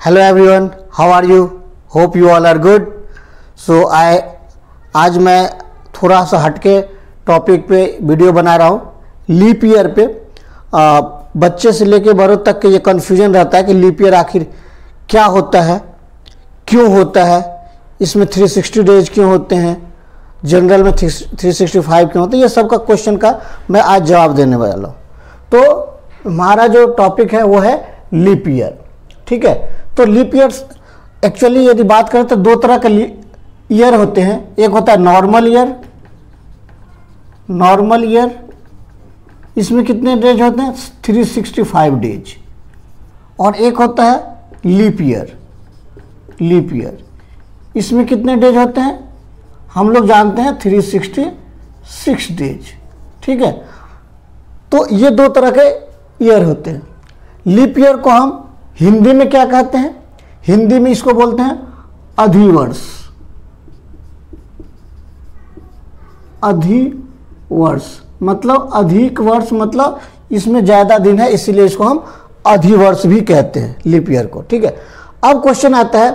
Hello everyone, how are you? Hope you all are good. So आज मैं थोड़ा सा हटके टॉपिक पे वीडियो बना रहा हूँ। लीप ईयर पे बच्चे से लेके बड़ों तक के ये कन्फ्यूजन रहता है कि लीप ईयर आखिर क्या होता है, क्यों होता है, इसमें 360 डेज क्यों होते हैं, जनरल में 365 क्यों होते हैं। ये सब का क्वेश्चन का मैं आज जवाब देने वाला हूँ। तो हमारा जो टॉपिक है वो है लीप ईयर। ठीक है, तो लीप ईयर एक्चुअली यदि बात करें तो दो तरह के ईयर होते हैं। एक होता है नॉर्मल ईयर, इसमें कितने डेज होते हैं? 365 डेज। और एक होता है लीप ईयर, इसमें कितने डेज होते हैं? हम लोग जानते हैं 366 डेज। ठीक है, तो ये दो तरह के ईयर होते हैं। लीप ईयर को हम हिंदी में क्या कहते हैं? हिंदी में इसको बोलते हैं अधिवर्ष। अधिवर्ष मतलब अधिक वर्ष, मतलब इसमें ज़्यादा दिन है, इसीलिए इसको हम अधिवर्ष भी कहते हैं लीप ईयर को। ठीक है, अब क्वेश्चन आता है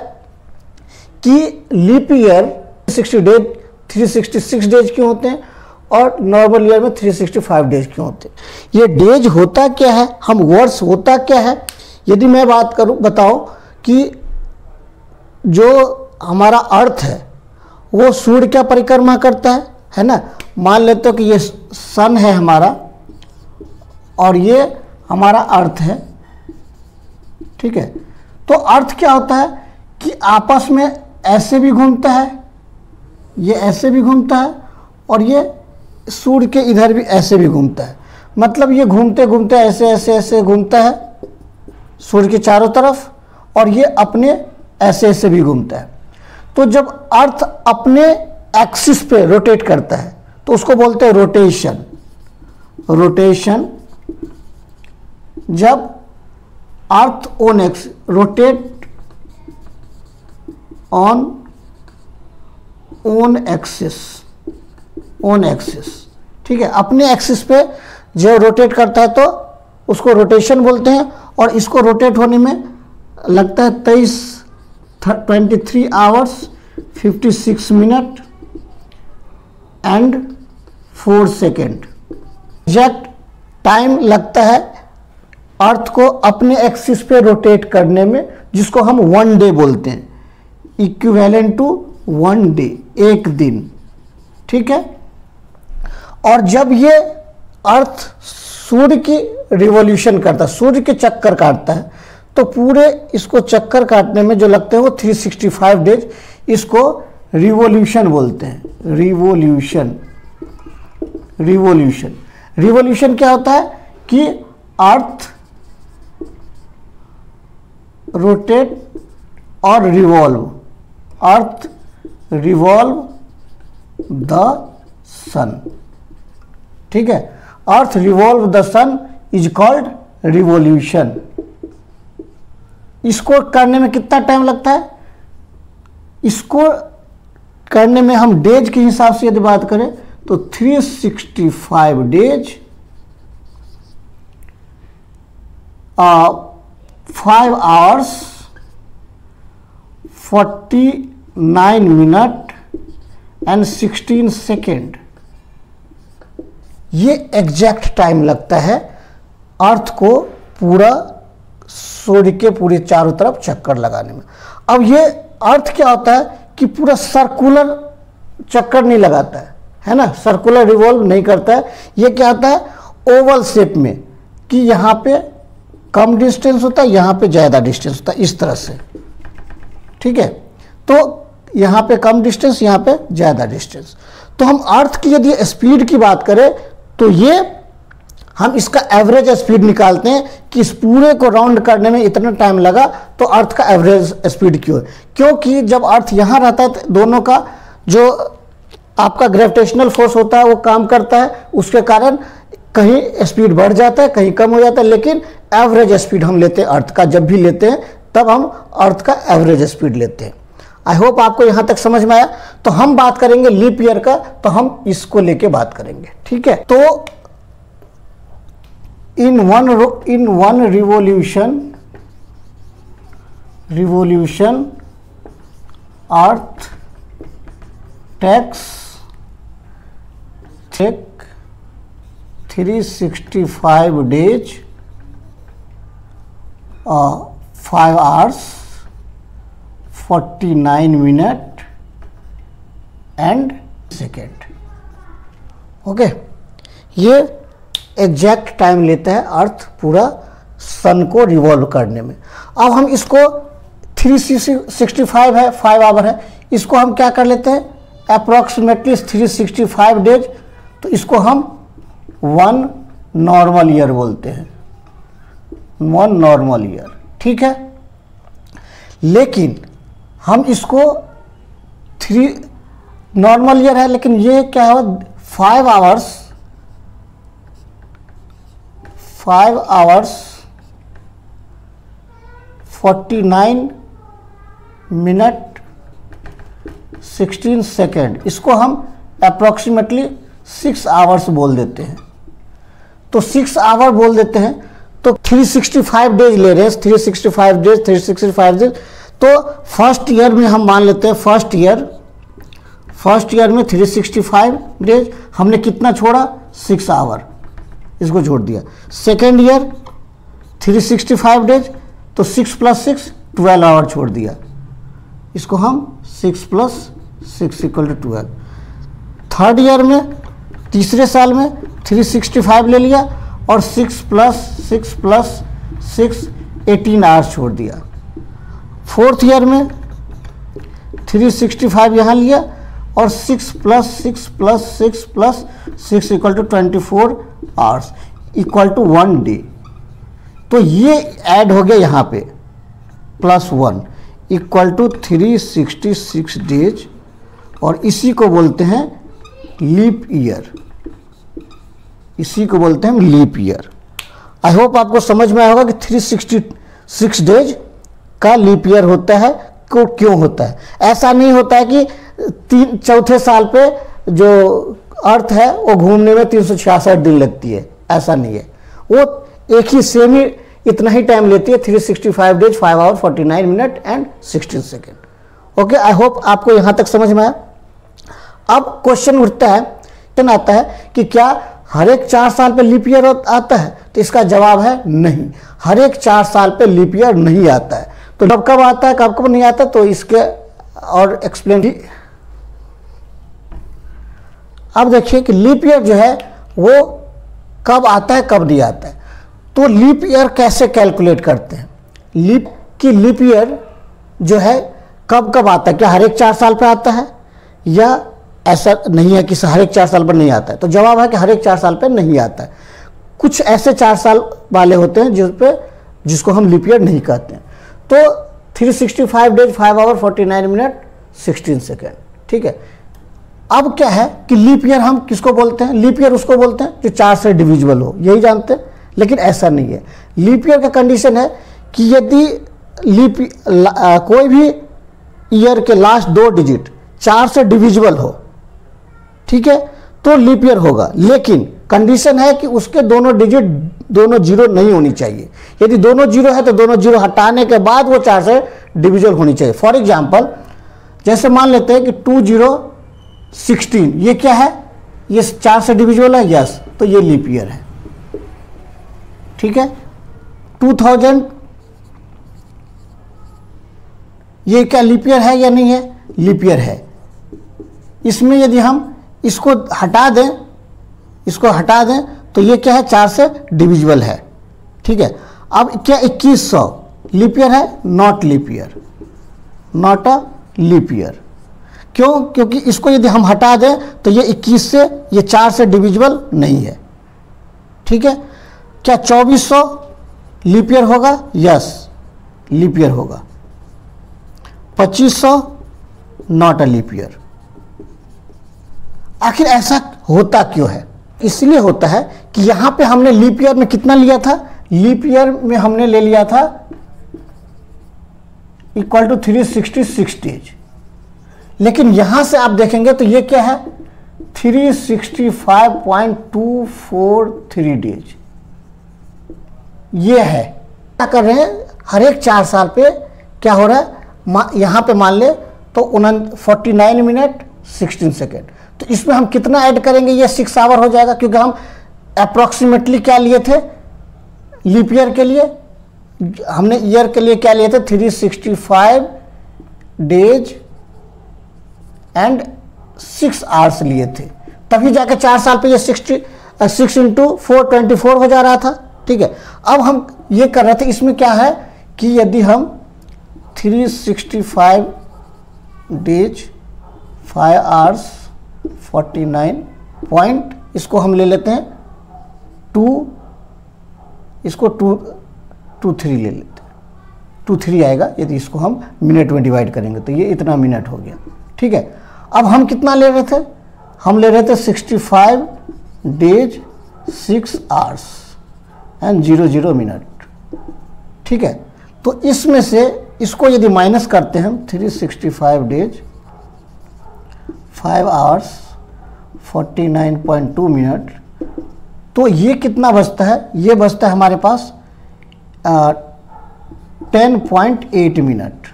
कि लीप ईयर 366 डेज क्यों होते हैं और नॉर्मल ईयर में 365 डेज क्यों होते हैं? ये डेज होता क्या है, हम वर्ष होता क्या है? यदि मैं बात करूं, बताओ कि जो हमारा अर्थ है वो सूर्य क्या परिक्रमा करता है ना। मान लेते हो कि ये सन है हमारा और ये हमारा अर्थ है। ठीक है, तो अर्थ क्या होता है कि आपस में ऐसे भी घूमता है, ये ऐसे भी घूमता है और ये सूर्य के इधर भी ऐसे भी घूमता है। मतलब ये घूमते घूमते ऐसे ऐसे ऐसे घूमता है सूर्य के चारों तरफ, और ये अपने ऐसे ऐसे भी घूमता है। तो जब अर्थ अपने एक्सिस पे रोटेट करता है तो उसको बोलते हैं रोटेशन। जब earth on axis rotate on axis, ठीक है, अपने एक्सिस पे जो रोटेट करता है तो उसको रोटेशन बोलते हैं। और इसको रोटेट होने में लगता है 23 hours 56 minute and 4 second exact time लगता है अर्थ को अपने एक्सिस पे रोटेट करने में, जिसको हम 1 डे बोलते हैं, इक्विवेलेंट टू 1 डे, एक दिन। ठीक है, और जब ये अर्थ सूर्य की रिवॉल्यूशन करता है, सूर्य के चक्कर काटता है, तो पूरे इसको चक्कर काटने में जो लगते हैं वो 365 डेज, इसको रिवॉल्यूशन बोलते हैं। रिवॉल्यूशन क्या होता है कि अर्थ रोटेट और रिवॉल्व द सन। ठीक है, earth revolve the sun is called revolution. इसको करने में कितना टाइम लगता है? इसको करने में हम डेज के हिसाब से यदि बात करें तो 365 days 5 hours 49 minute and 16 second, ये एग्जैक्ट टाइम लगता है अर्थ को पूरा सूर्य के पूरे चारों तरफ चक्कर लगाने में। अब ये अर्थ क्या होता है कि पूरा सर्कुलर चक्कर नहीं लगाता है ना, सर्कुलर रिवॉल्व नहीं करता है। ये क्या होता है ओवल शेप में, कि यहाँ पे कम डिस्टेंस होता है, यहाँ पे ज़्यादा डिस्टेंस होता है, इस तरह से। ठीक है, तो यहाँ पे कम डिस्टेंस, यहाँ पे ज़्यादा डिस्टेंस। तो हम अर्थ की यदि स्पीड की बात करें तो ये हम इसका एवरेज स्पीड निकालते हैं कि इस पूरे को राउंड करने में इतना टाइम लगा, तो अर्थ का एवरेज स्पीड क्यों है? क्योंकि जब अर्थ यहाँ रहता है तो दोनों का जो आपका ग्रेविटेशनल फोर्स होता है वो काम करता है, उसके कारण कहीं स्पीड बढ़ जाता है, कहीं कम हो जाता है, लेकिन एवरेज स्पीड हम लेते हैं अर्थ का। जब भी लेते हैं तब हम अर्थ का एवरेज स्पीड लेते हैं। आई होप आपको यहाँ तक समझ में आया। तो हम बात करेंगे लीप ईयर का, तो हम इसको लेके बात करेंगे। ठीक है, तो in one revolution revolution earth takes 365 days 5 hours 49 minutes and second. Okay, ये एग्जैक्ट टाइम लेता है अर्थ पूरा सन को रिवॉल्व करने में। अब हम इसको 365 है, 5 आवर है, इसको हम क्या कर लेते हैं अप्रॉक्सीमेटली 365 डेज, तो इसको हम 1 नॉर्मल ईयर बोलते हैं, 1 नॉर्मल ईयर। ठीक है, लेकिन हम इसको 3 नॉर्मल ईयर है, लेकिन ये क्या है 5 आवर्स 49 मिनट 16 सेकेंड, इसको हम अप्रॉक्सीमेटली 6 आवर्स बोल देते हैं। तो 6 आवर बोल देते हैं, तो 365 डेज ले रहे हैं, 365 डेज। तो फर्स्ट ईयर में हम मान लेते हैं, फर्स्ट ईयर में 365 डेज हमने कितना छोड़ा 6 आवर, इसको छोड़ दिया। सेकेंड ईयर 365 डेज, तो 6 + 6 12 आवर छोड़ दिया, इसको हम 6 + 6 = 12। थर्ड ईयर में तीसरे साल में 365 ले लिया और 6 + 6 18 आवर्स छोड़ दिया। फोर्थ ईयर में 365 यहाँ लिया और 6 + 6 + 6 = 24 आवर्स = 1 डे। तो ये ऐड हो गया यहाँ पे +1 = 366 डेज, और इसी को बोलते हैं लीप ईयर, इसी को बोलते हैं लीप ईयर। आई होप आपको समझ में आया होगा कि 366 डेज का लीप ईयर होता है। क्यों होता है? ऐसा नहीं होता है कि चौथे साल पे जो अर्थ है वो घूमने में 366 दिन लगती है, ऐसा नहीं है। वो एक ही सेम ही इतना ही टाइम लेती है, 365 days 5 hour 49 minute and 16 second. Okay, I hope आपको यहाँ तक समझ में आया। अब क्वेश्चन उठता है, क्या आता है कि क्या हर एक 4 साल पे लीप ईयर आता है? तो इसका जवाब है नहीं, हर एक 4 साल पे लीप ईयर नहीं आता है। तो कब कब आता है, कब कब नहीं आता, तो इसके और एक्सप्लेन। अब देखिए कि लीप ईयर जो है वो कब आता है कब नहीं आता है। तो लीप ईयर कैसे कैलकुलेट करते हैं? लीप ईयर जो है कब कब आता है, क्या हर एक 4 साल पे आता है, या ऐसा नहीं है कि हर एक 4 साल पर नहीं आता है? तो जवाब है कि हर एक 4 साल पर नहीं आता है। कुछ ऐसे 4 साल वाले होते हैं जिसको हम लीप ईयर नहीं कहते हैं। तो 365 डेज 5 आवर 49 मिनट 16 सेकेंड। ठीक है, अब क्या है कि लीप ईयर हम किसको बोलते हैं? लीप ईयर उसको बोलते हैं जो 4 से डिविजिबल हो, यही जानते हैं। लेकिन ऐसा नहीं है। लीप ईयर का कंडीशन है कि यदि कोई भी ईयर के लास्ट 2 डिजिट 4 से डिविजिबल हो, ठीक है, तो लीप ईयर होगा। लेकिन कंडीशन है कि उसके दोनों डिजिट दोनों 0 नहीं होनी चाहिए। यदि दोनों 0 है तो दोनों 0 हटाने के बाद वो 4 से डिविजिबल होनी चाहिए। फॉर एग्जाम्पल, जैसे मान लेते हैं कि 2016, ये क्या है, ये 4 से डिविजिबल है, यस, तो ये लीप ईयर है। ठीक है, 2000, ये क्या लीप ईयर है या नहीं है? लीप ईयर है। इसमें यदि हम इसको हटा दें तो ये क्या है, 4 से डिविजिबल है। ठीक है, अब क्या 2100 लीप ईयर है? Not leap year, not a leap year. क्यों? क्योंकि इसको यदि हम हटा दें तो ये 21 से, ये 4 से डिविजिबल नहीं है। ठीक है, क्या 2400 लीप ईयर होगा? यस, लीप ईयर होगा। 2500 नॉट अ लीप ईयर। आखिर ऐसा होता क्यों है? इसलिए होता है कि यहां पे हमने लीप ईयर में कितना लिया था? लीप ईयर में हमने ले लिया था इक्वल टू 366 डेज। लेकिन यहां से आप देखेंगे तो ये क्या है, 365.243 डेज ये है। क्या कर रहे हैं, हर एक 4 साल पे क्या हो रहा है, यहाँ पे मान ले तो 49 मिनट 16 सेकेंड। तो इसमें हम कितना ऐड करेंगे, ये 6 आवर हो जाएगा, क्योंकि हम अप्रॉक्सीमेटली क्या लिए थे लीप ईयर के लिए, हमने ईयर के लिए क्या लिए थे 365 डेज एंड 6 आवर्स लिए थे, तभी जाके 4 साल पे ये 6 × 4 24 हो जा रहा था। ठीक है, अब हम ये कर रहे थे, इसमें क्या है कि यदि हम 365 डेज 5 आवर्स 49 पॉइंट, इसको हम ले लेते हैं 2, इसको 2 3 ले लेते हैं, 2 3 आएगा यदि इसको हम मिनट में डिवाइड करेंगे तो ये इतना मिनट हो गया। ठीक है, अब हम कितना ले रहे थे, हम ले रहे थे 65 डेज 6 आवर्स एंड 00 मिनट। ठीक है, तो इसमें से इसको यदि माइनस करते हैं हम 365 डेज 5 आवर्स 49.2 मिनट, तो ये कितना बचता है, ये बचता है हमारे पास 10.8 मिनट।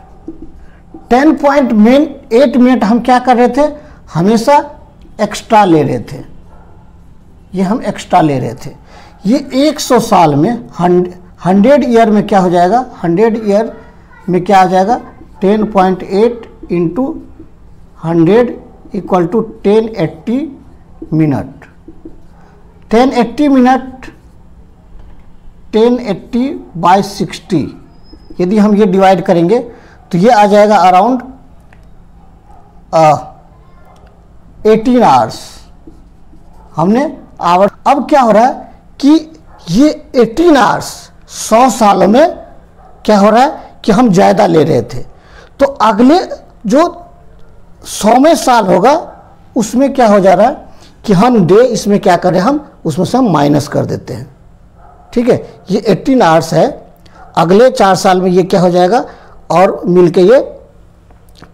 10.8 मिनट हम क्या कर रहे थे, हमेशा एक्स्ट्रा ले रहे थे, ये हम एक्स्ट्रा ले रहे थे। ये 100 साल में 100 ईयर में क्या हो जाएगा, 100 ईयर में क्या आ जाएगा 10.8 into 100 equal to 1080 minute. 1080 minute 1080 by 60 यदि हम ये डिवाइड करेंगे तो ये आ जाएगा अराउंड 18 आवर्स हमने आवर। अब क्या हो रहा है कि ये 18 आवर्स 100 सालों में क्या हो रहा है कि हम ज़्यादा ले रहे थे, तो अगले जो 100वें साल होगा उसमें क्या हो जा रहा है कि हम डे इसमें क्या करें, हम उसमें से हम माइनस कर देते हैं। ठीक है, ये 18 आवर्स है, अगले 4 साल में ये क्या हो जाएगा और मिलके ये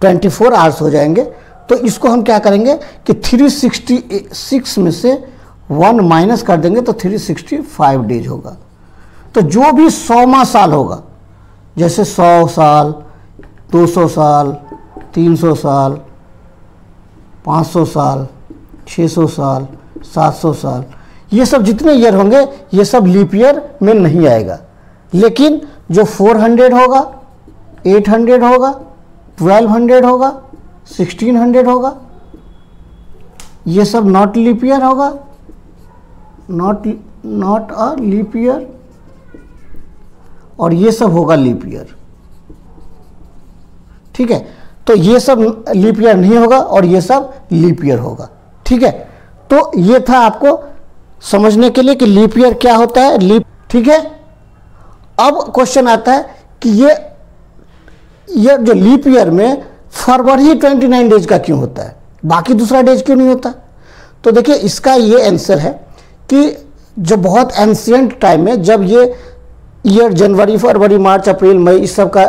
24 आवर्स हो जाएंगे। तो इसको हम क्या करेंगे कि 366 में से 1 माइनस कर देंगे तो 365 डेज होगा। तो जो भी 100वां साल होगा, जैसे 100 साल 200 साल 300 साल 500 साल 600 साल 700 साल, ये सब जितने ईयर होंगे ये सब लीप ईयर में नहीं आएगा। लेकिन जो 400 होगा 800 होगा 1200 होगा 1600 होगा, ये सब नॉट लीप ईयर होगा, नॉट अ लीप ईयर, और ये सब होगा लीप ईयर। ठीक है, तो ये सब लीप ईयर नहीं होगा और ये सब लीप ईयर होगा। ठीक है, तो ये था आपको समझने के लिए कि लीप ईयर क्या होता है, लीप। ठीक है, अब क्वेश्चन आता है कि ये जो लीप ईयर में फरवरी 29 डेज का क्यों होता है, बाकी दूसरा डेज क्यों नहीं होता। तो देखिए इसका ये आंसर है कि जो बहुत एंशिएंट टाइम में जब ये ईयर जनवरी फरवरी मार्च अप्रैल मई इस सब का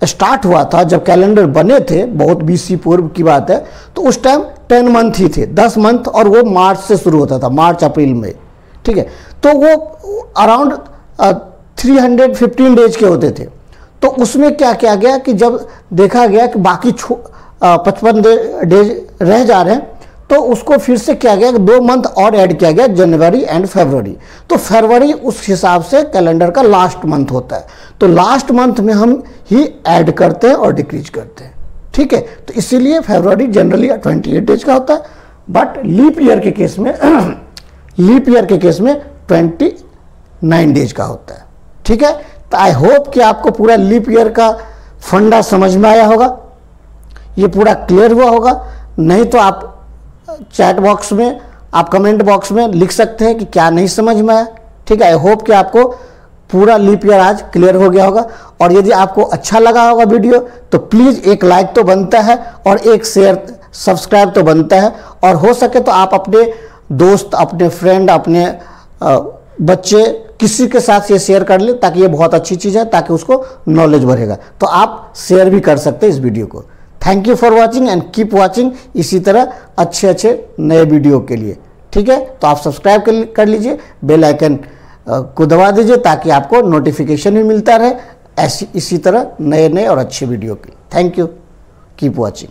स्टार्ट हुआ था, जब कैलेंडर बने थे, बहुत BC पूर्व की बात है, तो उस टाइम 10 मंथ ही थे, 10 मंथ, और वो मार्च से शुरू होता था, मार्च अप्रैल मई। ठीक है, तो वो अराउंड 315 डेज के होते थे। तो उसमें क्या किया गया कि जब देखा गया कि बाकी 55 डेज रह जा रहे हैं, तो उसको फिर से किया गया कि 2 मंथ और ऐड किया गया, जनवरी एंड फरवरी। तो फरवरी उस हिसाब से कैलेंडर का लास्ट मंथ होता है, तो लास्ट मंथ में हम ही ऐड करते हैं और डिक्रीज करते हैं। ठीक है, तो इसीलिए फरवरी जनरली 28 डेज का होता है, बट लीप ईयर के केस में लीप ईयर के केस में 29 डेज का होता है। ठीक है, तो आई होप कि आपको पूरा लीप ईयर का फंडा समझ में आया होगा, ये पूरा क्लियर हुआ होगा। नहीं तो आप चैट बॉक्स में, आप कमेंट बॉक्स में लिख सकते हैं कि क्या नहीं समझ में आया। ठीक है, आई होप कि आपको पूरा लीप ईयर आज क्लियर हो गया होगा। और यदि आपको अच्छा लगा होगा वीडियो तो प्लीज़ एक लाइक तो बनता है और एक शेयर सब्सक्राइब तो बनता है, और हो सके तो आप अपने दोस्त, अपने फ्रेंड, अपने बच्चे, किसी के साथ ये शेयर कर ले, ताकि ये बहुत अच्छी चीज़ है, ताकि उसको नॉलेज बढ़ेगा। तो आप शेयर भी कर सकते हैं इस वीडियो को। Thank you for watching and keep watching इसी तरह अच्छे नए वीडियो के लिए। ठीक है, तो आप सब्सक्राइब कर लीजिए, बेल आइकन को दबा दीजिए ताकि आपको नोटिफिकेशन भी मिलता रहे ऐसी इसी तरह नए नए और अच्छे वीडियो के। Thank you, keep watching.